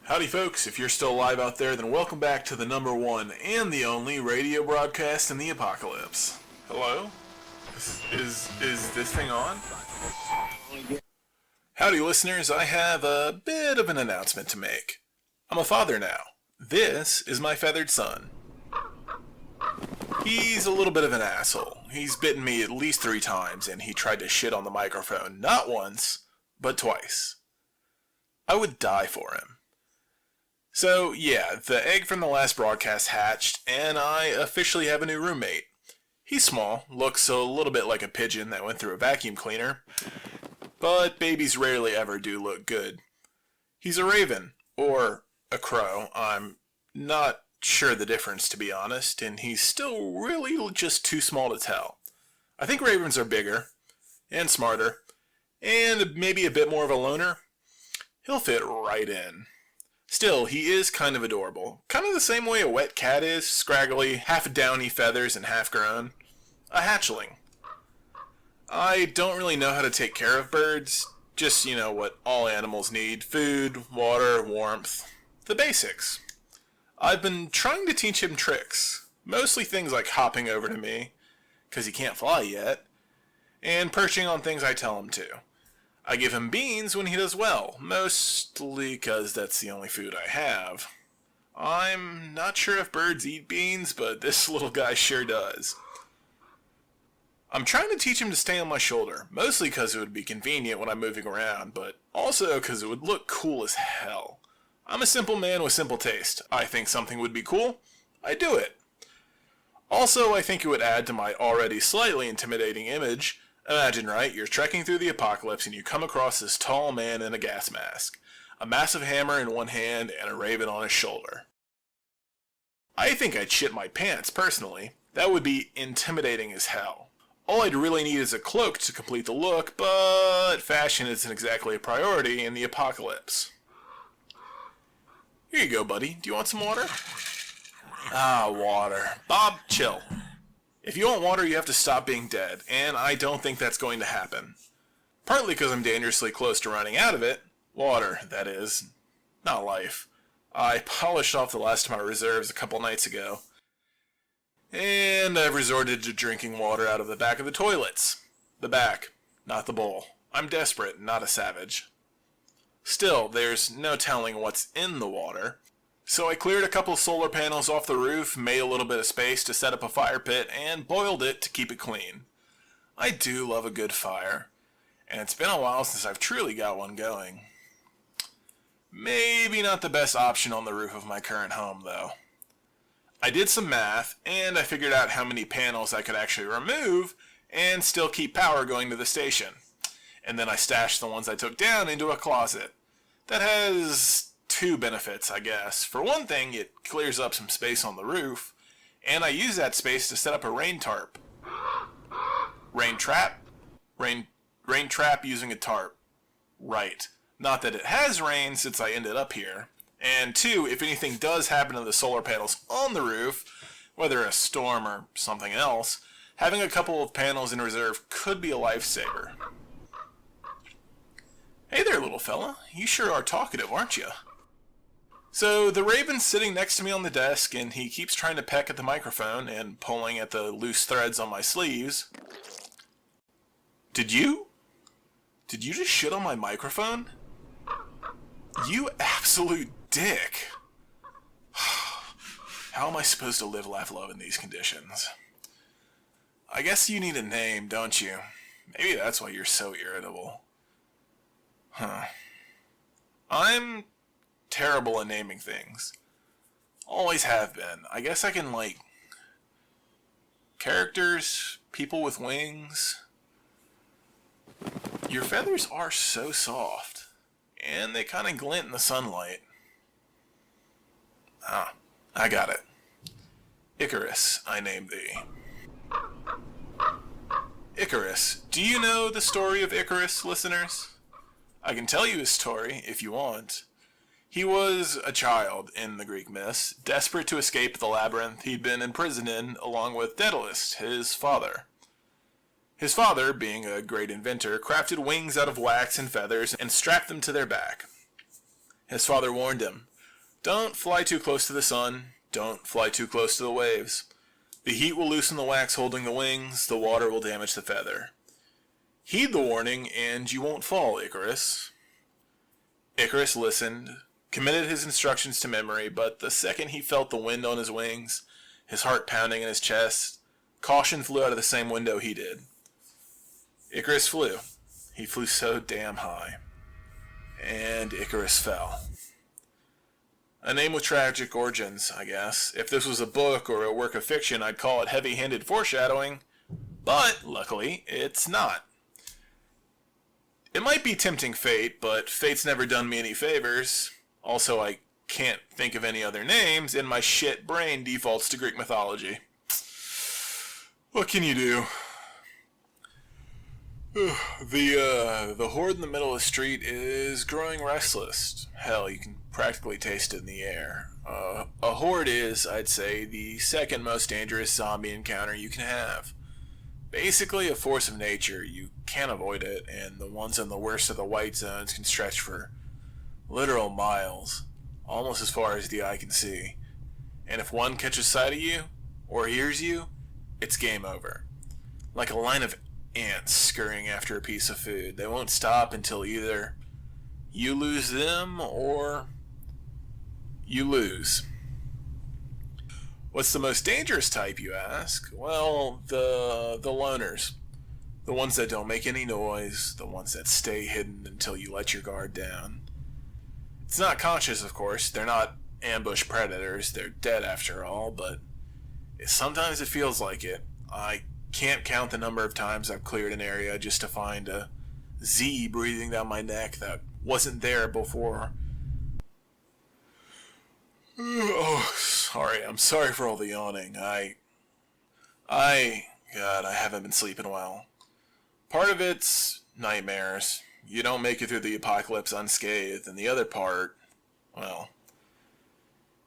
Howdy folks, if you're still alive out there, then welcome back to the number one and the only radio broadcast in the apocalypse. Hello? Is this thing on? Howdy listeners, I have a bit of an announcement to make. I'm a father now. This is my feathered son. He's a little bit of an asshole. He's bitten me at least 3 times, and he tried to shit on the microphone not once, but twice. I would die for him. So, yeah, the egg from the last broadcast hatched, and I officially have a new roommate. He's small, looks a little bit like a pigeon that went through a vacuum cleaner, but babies rarely ever do look good. He's a raven, or a crow. I'm not sure the difference, to be honest, and he's still really just too small to tell. I think ravens are bigger, and smarter, and maybe a bit more of a loner. He'll fit right in. Still, he is kind of adorable. Kind of the same way a wet cat is, scraggly, half downy feathers and half grown. A hatchling. I don't really know how to take care of birds. Just, what all animals need. Food, water, warmth. The basics. I've been trying to teach him tricks. Mostly things like hopping over to me, because he can't fly yet, and perching on things I tell him to. I give him beans when he does well, mostly because that's the only food I have. I'm not sure if birds eat beans, but this little guy sure does. I'm trying to teach him to stay on my shoulder, mostly because it would be convenient when I'm moving around, but also because it would look cool as hell. I'm a simple man with simple taste. I think something would be cool, I do it. Also, I think it would add to my already slightly intimidating image. Imagine, right, you're trekking through the apocalypse and you come across this tall man in a gas mask, a massive hammer in one hand and a raven on his shoulder. I think I'd shit my pants, personally. That would be intimidating as hell. All I'd really need is a cloak to complete the look, but fashion isn't exactly a priority in the apocalypse. Here you go, buddy. Do you want some water? Ah, water. Bob, chill. If you want water, you have to stop being dead, and I don't think that's going to happen. Partly because I'm dangerously close to running out of it. Water, that is. Not life. I polished off the last of my reserves a couple nights ago. And I've resorted to drinking water out of the back of the toilets. The back, not the bowl. I'm desperate, not a savage. Still, there's no telling what's in the water. So I cleared a couple solar panels off the roof, made a little bit of space to set up a fire pit, and boiled it to keep it clean. I do love a good fire, and it's been a while since I've truly got one going. Maybe not the best option on the roof of my current home, though. I did some math, and I figured out how many panels I could actually remove and still keep power going to the station. And then I stashed the ones I took down into a closet. That has 2 benefits, I guess. For one thing, it clears up some space on the roof, and I use that space to set up a rain tarp. Rain trap? Rain trap using a tarp. Right. Not that it has rained since I ended up here. And 2, if anything does happen to the solar panels on the roof, whether a storm or something else, having a couple of panels in reserve could be a lifesaver. Hey there, little fella. You sure are talkative, aren't you? So, the raven's sitting next to me on the desk, and he keeps trying to peck at the microphone and pulling at the loose threads on my sleeves. Did you just shit on my microphone? You absolute dick. How am I supposed to live, laugh, love in these conditions? I guess you need a name, don't you? Maybe that's why you're so irritable. I'm terrible at naming things. Always have been. I guess I can, characters, people with wings. Your feathers are so soft, and they kind of glint in the sunlight. Ah, I got it. Icarus, I named thee. Icarus. Do you know the story of Icarus, listeners? I can tell you his story, if you want. He was a child in the Greek myths, desperate to escape the labyrinth he'd been imprisoned in, along with Daedalus, his father. His father, being a great inventor, crafted wings out of wax and feathers and strapped them to their back. His father warned him, Don't fly too close to the sun. Don't fly too close to the waves. The heat will loosen the wax holding the wings. The water will damage the feather. Heed the warning, and you won't fall, Icarus. Icarus listened, committed his instructions to memory, but the second he felt the wind on his wings, his heart pounding in his chest, caution flew out of the same window he did. Icarus flew. He flew so damn high. And Icarus fell. A name with tragic origins, I guess. If this was a book or a work of fiction, I'd call it heavy-handed foreshadowing, but luckily, it's not. It might be tempting fate, but fate's never done me any favors. Also, I can't think of any other names, and my shit brain defaults to Greek mythology. What can you do? The horde in the middle of the street is growing restless. Hell, you can practically taste it in the air. A horde is, I'd say, the second most dangerous zombie encounter you can have. Basically a force of nature. You can't avoid it, and the ones in the worst of the white zones can stretch for literal miles, almost as far as the eye can see. And if one catches sight of you, or hears you, it's game over. Like a line of ants scurrying after a piece of food. They won't stop until either you lose them or you lose. What's the most dangerous type, you ask? Well, the loners. The ones that don't make any noise, the ones that stay hidden until you let your guard down. It's not conscious, of course. They're not ambush predators. They're dead after all, but sometimes it feels like it. I can't count the number of times I've cleared an area just to find a Z breathing down my neck that wasn't there before. Oh, sorry. I'm sorry for all the yawning. God, I haven't been sleeping well. Part of it's nightmares. You don't make it through the apocalypse unscathed, and the other part, well,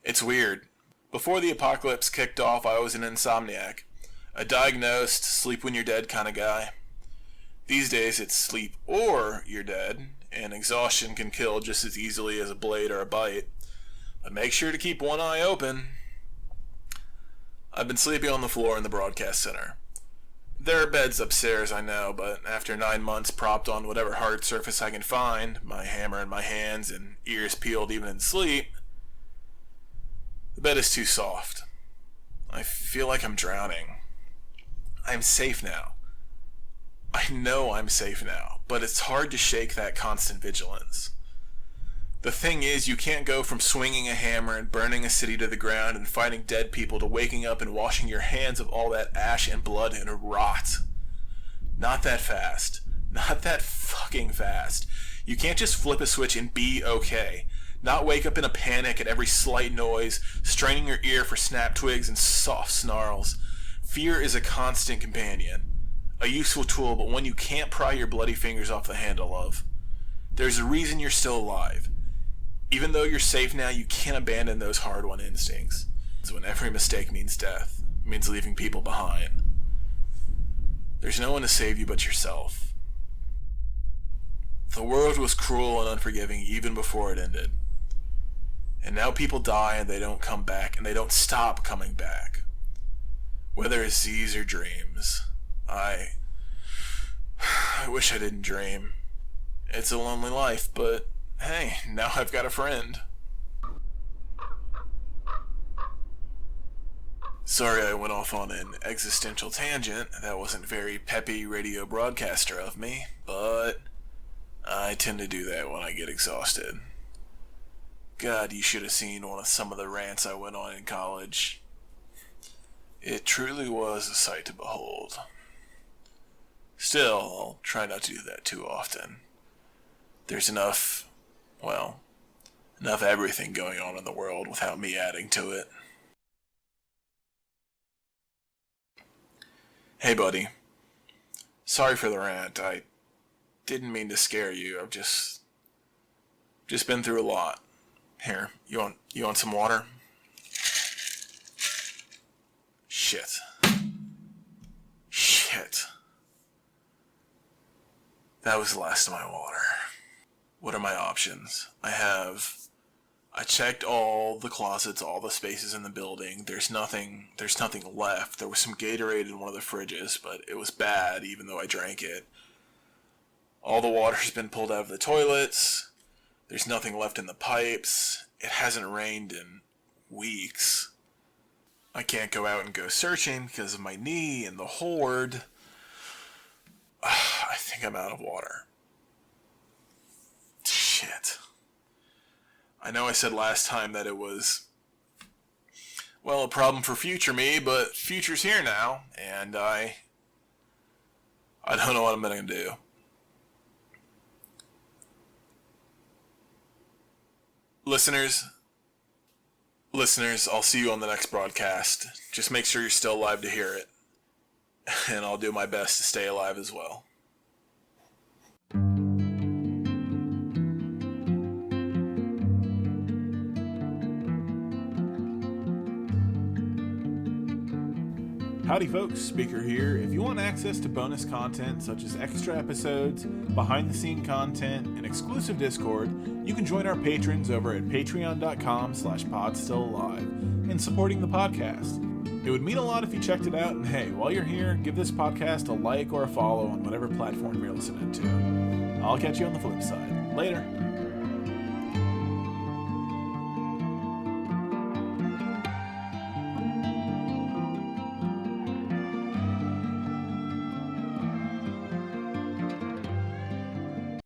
it's weird. Before the apocalypse kicked off, I was an insomniac. A diagnosed, sleep when you're dead kind of guy. These days it's sleep or you're dead, and exhaustion can kill just as easily as a blade or a bite. But make sure to keep one eye open. I've been sleeping on the floor in the broadcast center. There are beds upstairs, I know, but after 9 months propped on whatever hard surface I can find, my hammer in my hands and ears peeled even in sleep, the bed is too soft. I feel like I'm drowning. I'm safe now. I know I'm safe now, but it's hard to shake that constant vigilance. The thing is, you can't go from swinging a hammer and burning a city to the ground and fighting dead people to waking up and washing your hands of all that ash and blood and rot. Not that fast. Not that fucking fast. You can't just flip a switch and be okay. Not wake up in a panic at every slight noise, straining your ear for snap twigs and soft snarls. Fear is a constant companion. A useful tool, but one you can't pry your bloody fingers off the handle of. There's a reason you're still alive. Even though you're safe now, you can't abandon those hard-won instincts. So when every mistake means death, means leaving people behind. There's no one to save you but yourself. The world was cruel and unforgiving even before it ended. And now people die and they don't come back, and they don't stop coming back. Whether it's Z's or dreams. I wish I didn't dream. It's a lonely life, but hey, now I've got a friend. Sorry I went off on an existential tangent. That wasn't very peppy radio broadcaster of me, but I tend to do that when I get exhausted. God, you should have seen some of the rants I went on in college. It truly was a sight to behold. Still, I'll try not to do that too often. There's enough everything going on in the world without me adding to it. Hey buddy, sorry for the rant. I didn't mean to scare you. I've just been through a lot. Here, you want some water? Shit. That was the last of my water. What are my options? I I checked all the closets, all the spaces in the building. There's nothing left. There was some Gatorade in one of the fridges, but it was bad even though I drank it. All the water's been pulled out of the toilets. There's nothing left in the pipes. It hasn't rained in weeks. I can't go out and go searching because of my knee and the horde. I think I'm out of water. Shit. I know I said last time that it was, well, a problem for future me, but future's here now, and I don't know what I'm going to do. Listeners, I'll see you on the next broadcast. Just make sure you're still alive to hear it. And I'll do my best to stay alive as well. Howdy folks, Speaker here. If you want access to bonus content such as extra episodes, behind the scene content, and exclusive Discord, you can join our patrons over at patreon.com/podstillalive and supporting the podcast. It would mean a lot if you checked it out, and hey, while you're here, give this podcast a like or a follow on whatever platform you're listening to. I'll catch you on the flip side. Later.